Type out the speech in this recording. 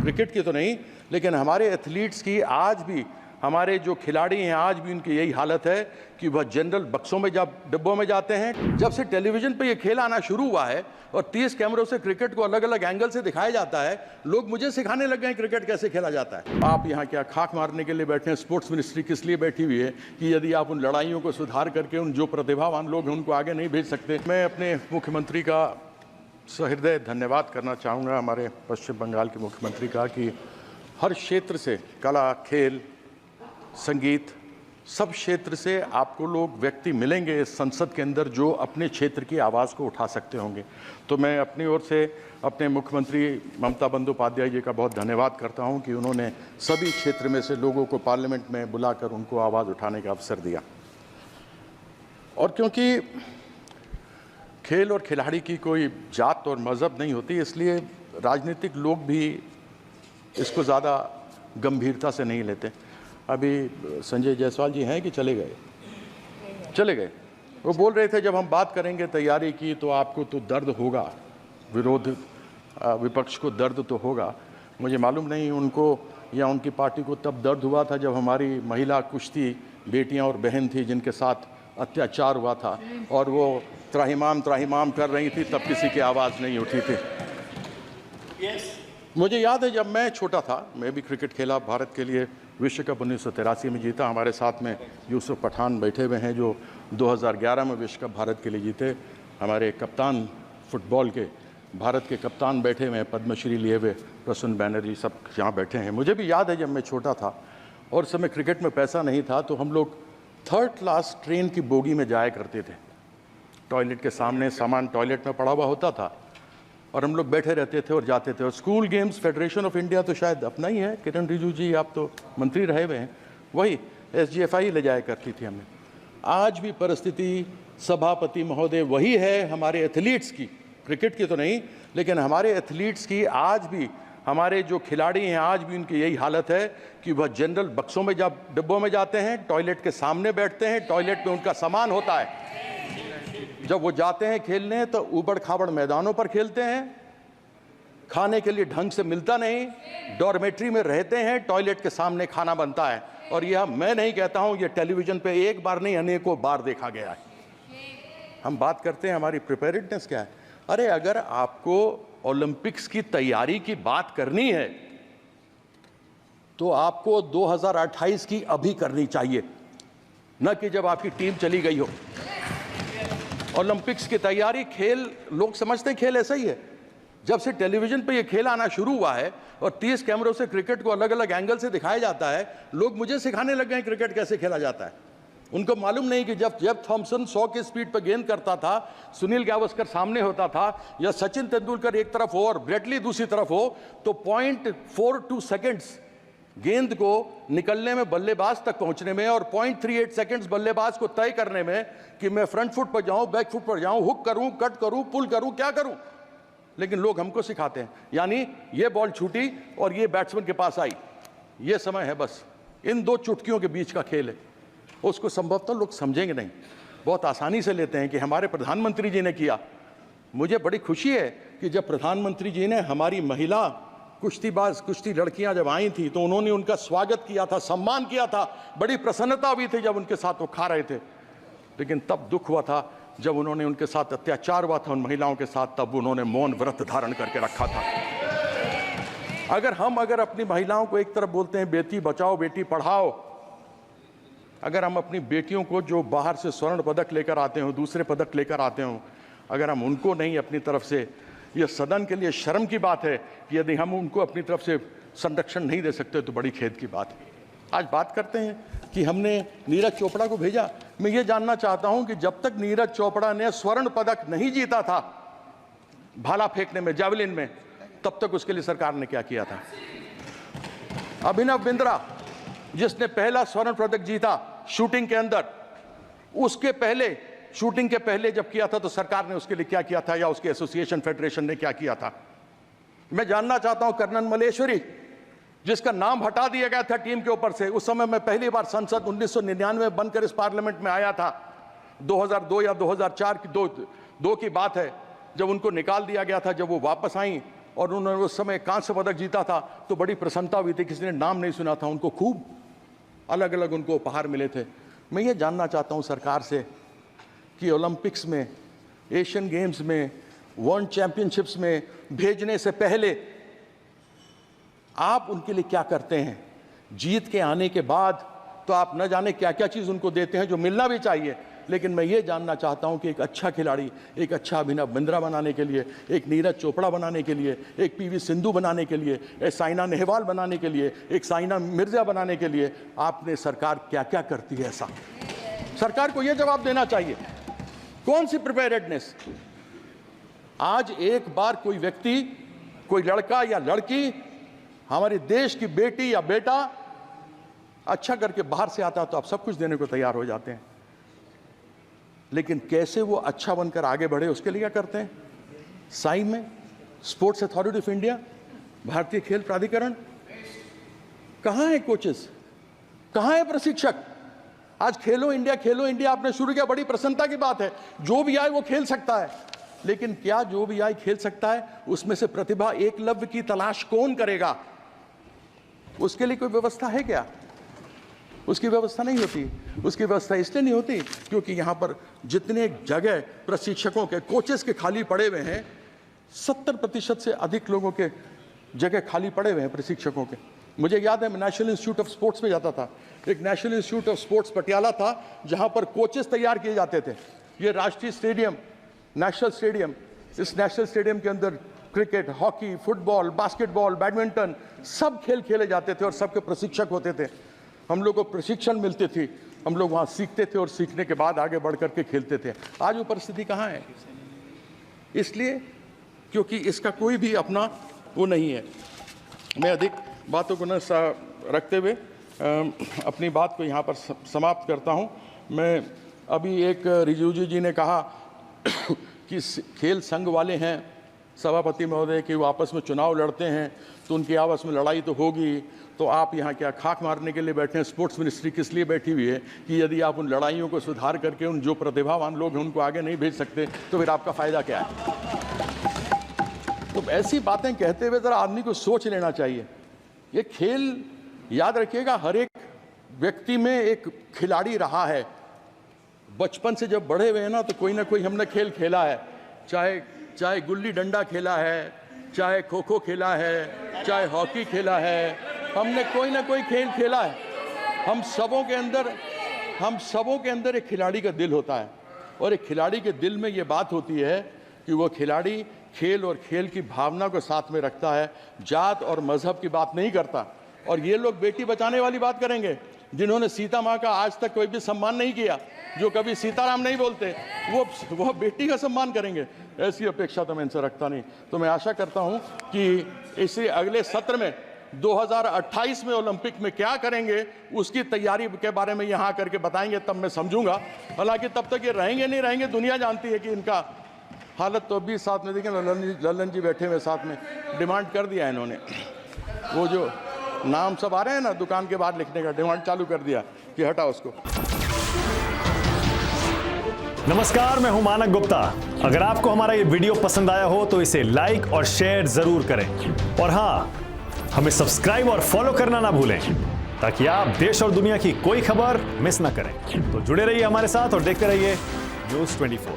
Cricket की तो नहीं, लेकिन हमारे एथलीट्स की आज भी, हमारे जो खिलाड़ी हैं आज भी उनकी यही हालत है कि वह जनरल बक्सों में डिब्बों में जाते हैं। जब से टेलीविजन पे ये खेल आना शुरू हुआ है और 30 कैमरों से क्रिकेट को अलग अलग एंगल से दिखाया जाता है, लोग मुझे सिखाने लग गए हैं क्रिकेट कैसे खेला जाता है। आप यहाँ क्या खाक मारने के लिए बैठे हैं? स्पोर्ट्स मिनिस्ट्री किस लिए बैठी हुई है कि यदि आप उन लड़ाइयों को सुधार करके उन जो प्रतिभावान लोग हैं उनको आगे नहीं भेज सकते? मैं अपने मुख्यमंत्री का सहृदय धन्यवाद करना चाहूँगा, हमारे पश्चिम बंगाल के मुख्यमंत्री का, कि हर क्षेत्र से, कला, खेल, संगीत, सब क्षेत्र से आपको लोग व्यक्ति मिलेंगे इस संसद के अंदर जो अपने क्षेत्र की आवाज़ को उठा सकते होंगे। तो मैं अपनी ओर से अपने मुख्यमंत्री ममता बंदोपाध्याय जी का बहुत धन्यवाद करता हूं कि उन्होंने सभी क्षेत्र में से लोगों को पार्लियामेंट में बुलाकर उनको आवाज़ उठाने का अवसर दिया। और क्योंकि खेल और खिलाड़ी की कोई जात और मज़हब नहीं होती, इसलिए राजनीतिक लोग भी इसको ज़्यादा गंभीरता से नहीं लेते। अभी संजय जायसवाल जी हैं कि चले गए? वो बोल रहे थे जब हम बात करेंगे तैयारी की तो आपको तो दर्द होगा, विपक्ष को दर्द तो होगा। मुझे मालूम नहीं उनको या उनकी पार्टी को तब दर्द हुआ था जब हमारी महिला कुश्ती बेटियां और बहन थी जिनके साथ अत्याचार हुआ था और वो त्राहिमाम कर रही थी, तब किसी की आवाज़ नहीं उठी थी। मुझे याद है जब मैं छोटा था, मैं भी क्रिकेट खेला, भारत के लिए विश्व कप 1983 में जीता। हमारे साथ में यूसुफ पठान बैठे हुए हैं जो 2011 में विश्व कप भारत के लिए जीते। हमारे कप्तान फुटबॉल के, भारत के कप्तान बैठे हुए हैं, पद्मश्री लिए हुए प्रसून बैनर्जी, सब यहाँ बैठे हैं। मुझे भी याद है जब मैं छोटा था और उस समय क्रिकेट में पैसा नहीं था तो हम लोग 3rd क्लास ट्रेन की बोगी में जाया करते थे। टॉयलेट के सामने सामान टॉयलेट में पड़ा हुआ होता था और हम लोग बैठे रहते थे और जाते थे। और school games federation of India तो शायद अपना ही है, किरण रिजिजू जी आप तो मंत्री रहे हुए हैं, वही SGFI ले जाया करती थी हमें। आज भी परिस्थिति सभापति महोदय वही है हमारे एथलीट्स की, क्रिकेट की तो नहीं, लेकिन हमारे एथलीट्स की आज भी, हमारे जो खिलाड़ी हैं आज भी उनकी यही हालत है कि वह जनरल बक्सों में डिब्बों में जाते हैं, टॉयलेट के सामने बैठते हैं, टॉयलेट में उनका सामान होता है। जब वो जाते हैं खेलने तो ऊबड़ खाबड़ मैदानों पर खेलते हैं, खाने के लिए ढंग से मिलता नहीं, डॉर्मेट्री में रहते हैं, टॉयलेट के सामने खाना बनता है। और यह मैं नहीं कहता हूं, यह टेलीविजन पे एक बार नहीं अनेकों बार देखा गया है। हम बात करते हैं हमारी प्रिपेयर्डनेस क्या है। अरे अगर आपको ओलंपिक्स की तैयारी की बात करनी है तो आपको 2028 की अभी करनी चाहिए, न कि जब आपकी टीम चली गई हो। ओलंपिक्स की तैयारी, खेल, लोग समझते हैं खेल ऐसा ही है। जब से टेलीविजन पे ये खेल आना शुरू हुआ है और 30 कैमरों से क्रिकेट को अलग अलग एंगल से दिखाया जाता है, लोग मुझे सिखाने लग गए हैं क्रिकेट कैसे खेला जाता है। उनको मालूम नहीं कि जब थॉमसन 100 की स्पीड पर गेंद करता था, सुनील गावस्कर सामने होता था, या सचिन तेंदुलकर एक तरफ हो और ब्रेटली दूसरी तरफ हो, तो 0.42 सेकेंड्स गेंद को निकलने में, बल्लेबाज तक पहुंचने में, और 0.38 सेकंड्स बल्लेबाज को तय करने में कि मैं फ्रंट फुट पर जाऊं, बैक फुट पर जाऊं, हुक करूं, कट करूं, पुल करूं, क्या करूं। लेकिन लोग हमको सिखाते हैं, यानी ये बॉल छूटी और ये बैट्समैन के पास आई, ये समय है, बस इन 2 चुटकियों के बीच का खेल है। उसको संभवतः लोग समझेंगे नहीं, बहुत आसानी से लेते हैं कि हमारे प्रधानमंत्री जी ने किया। मुझे बड़ी खुशी है कि जब प्रधानमंत्री जी ने हमारी महिला कुश्ती लड़कियां जब आई थी तो उन्होंने उनका स्वागत किया था, सम्मान किया था, बड़ी प्रसन्नता भी थी जब उनके साथ वो खा रहे थे। लेकिन तब दुख हुआ था जब उन्होंने, उनके साथ अत्याचार हुआ था उन महिलाओं के साथ, तब उन्होंने मौन व्रत धारण करके रखा था। अगर अपनी महिलाओं को एक तरफ बोलते हैं बेटी बचाओ बेटी पढ़ाओ, अगर हम अपनी बेटियों को जो बाहर से स्वर्ण पदक लेकर आते हो, दूसरे पदक लेकर आते हो, अगर हम उनको नहीं अपनी तरफ से, यह सदन के लिए शर्म की बात है कि यदि हम उनको अपनी तरफ से संरक्षण नहीं दे सकते तो बड़ी खेद की बात है। आज बात करते हैं कि हमने नीरज चोपड़ा को भेजा। मैं ये जानना चाहता हूं कि जब तक नीरज चोपड़ा ने स्वर्ण पदक नहीं जीता था भाला फेंकने में, जावलिन में, तब तक उसके लिए सरकार ने क्या किया था। अभिनव बिंद्रा जिसने पहला स्वर्ण पदक जीता शूटिंग के अंदर, उसके पहले, शूटिंग के पहले जब किया था तो सरकार ने उसके लिए क्या किया था, या उसके एसोसिएशन फेडरेशन ने क्या किया था। मैं जानना चाहता हूं कर्नल मलेश्वरी जिसका नाम हटा दिया गया था टीम के ऊपर से, उस समय मैं पहली बार संसद 1999 बनकर इस पार्लियामेंट में आया था, 2002 या 2004 की दो की बात है, जब उनको निकाल दिया गया था। जब वो वापस आई और उन्होंने उस समय कांस्य पदक जीता था तो बड़ी प्रसन्नता हुई थी, किसी ने नाम नहीं सुना था, उनको खूब अलग अलग उनको उपहार मिले थे। मैं ये जानना चाहता हूँ सरकार से कि ओलंपिक्स में, एशियन गेम्स में, वर्ल्ड चैंपियनशिप्स में भेजने से पहले आप उनके लिए क्या करते हैं? जीत के आने के बाद तो आप न जाने क्या क्या चीज़ उनको देते हैं जो मिलना भी चाहिए, लेकिन मैं ये जानना चाहता हूं कि एक अच्छा खिलाड़ी, एक अच्छा अभिनव बिंद्रा बनाने के लिए, एक नीरज चोपड़ा बनाने के लिए, एक पीवी सिंधु बनाने के लिए, एक साइना नेहवाल बनाने के लिए, एक साइना मिर्जा बनाने के लिए आपने सरकार क्या क्या करती है? ऐसा सरकार को यह जवाब देना चाहिए। कौन सी प्रिपेयर्डनेस? आज एक बार कोई व्यक्ति, कोई लड़का या लड़की, हमारे देश की बेटी या बेटा अच्छा करके बाहर से आता है तो आप सब कुछ देने को तैयार हो जाते हैं, लेकिन कैसे वो अच्छा बनकर आगे बढ़े उसके लिए क्या करते हैं? साई में स्पोर्ट्स अथॉरिटी ऑफ इंडिया, भारतीय खेल प्राधिकरण, कहाँ है कोचेस, कहाँ है प्रशिक्षक? आज खेलो इंडिया आपने शुरू किया, बड़ी प्रसन्नता की बात है, जो भी आए वो खेल सकता है, लेकिन क्या जो भी आए खेल सकता है? उसमें से प्रतिभा एकलव्य की तलाश कौन करेगा? उसके लिए कोई व्यवस्था है क्या? उसकी व्यवस्था नहीं होती। उसकी व्यवस्था इसलिए नहीं होती क्योंकि यहाँ पर जितने जगह प्रशिक्षकों के, कोचेस के खाली पड़े हुए हैं, 70% से अधिक लोगों के जगह खाली पड़े हुए हैं प्रशिक्षकों के। मुझे याद है मैं नेशनल इंस्टीट्यूट ऑफ स्पोर्ट्स में जाता था, एक national institute of sports Patiala था जहाँ पर कोचेस तैयार किए जाते थे। ये राष्ट्रीय स्टेडियम, नेशनल स्टेडियम, इस नेशनल स्टेडियम के अंदर cricket, hockey, football, basketball, badminton सब खेल खेले जाते थे और सबके प्रशिक्षक होते थे। हम लोग को प्रशिक्षण मिलती थी, हम लोग वहाँ सीखते थे और सीखने के बाद आगे बढ़ करके खेलते थे। आज वो परिस्थिति कहाँ है? इसलिए क्योंकि इसका कोई भी अपना वो नहीं है। मैं अधिक बातों को न रखते हुए अपनी बात को यहाँ पर समाप्त करता हूँ। मैं अभी एक रिजिजू जी ने कहा कि खेल संघ वाले हैं सभापति महोदय कि वो आपस में चुनाव लड़ते हैं तो उनकी आपस में लड़ाई तो होगी, तो आप यहाँ क्या खाक मारने के लिए बैठे हैं? स्पोर्ट्स मिनिस्ट्री किस लिए बैठी हुई है कि यदि आप उन लड़ाइयों को सुधार करके उन जो प्रतिभावान लोग हैं उनको आगे नहीं भेज सकते तो फिर आपका फ़ायदा क्या है? तो ऐसी बातें कहते हुए ज़रा आदमी को सोच लेना चाहिए। ये खेल, याद रखिएगा, हर एक व्यक्ति में एक खिलाड़ी रहा है। बचपन से जब बड़े हुए हैं ना तो कोई ना कोई हमने खेल खेला है, चाहे गुल्ली डंडा खेला है, चाहे खो खो खेला है, चाहे हॉकी खेला है, हमने कोई ना कोई खेल खेला है। हम सबों के अंदर एक खिलाड़ी का दिल होता है और एक खिलाड़ी के दिल में ये बात होती है कि वो खिलाड़ी खेल और खेल की भावना को साथ में रखता है, जात और मजहब की बात नहीं करता। और ये लोग बेटी बचाने वाली बात करेंगे, जिन्होंने सीता माँ का आज तक कोई भी सम्मान नहीं किया, जो कभी सीताराम नहीं बोलते, वो बेटी का सम्मान करेंगे, ऐसी अपेक्षा तो मैं इनसे रखता नहीं। तो मैं आशा करता हूँ कि इसी अगले सत्र में 2028 में ओलंपिक में क्या करेंगे उसकी तैयारी के बारे में यहाँ करके बताएंगे, तब मैं समझूंगा। हालांकि तब तक ये रहेंगे नहीं रहेंगे, दुनिया जानती है कि इनका हालत तो अभी साथ में देखें, लल्लन जी बैठे हुए साथ में, डिमांड कर दिया इन्होंने, वो जो नाम सब आ रहे हैं ना दुकान के बाहर लिखने का, डिमांड चालू कर दिया कि हटा उसको। नमस्कार, मैं हूं मानक गुप्ता। अगर आपको हमारा ये वीडियो पसंद आया हो तो इसे लाइक और शेयर जरूर करें, और हाँ, हमें सब्सक्राइब और फॉलो करना ना भूलें ताकि आप देश और दुनिया की कोई खबर मिस ना करें। तो जुड़े रहिए हमारे साथ और देखते रहिए न्यूज़ 24।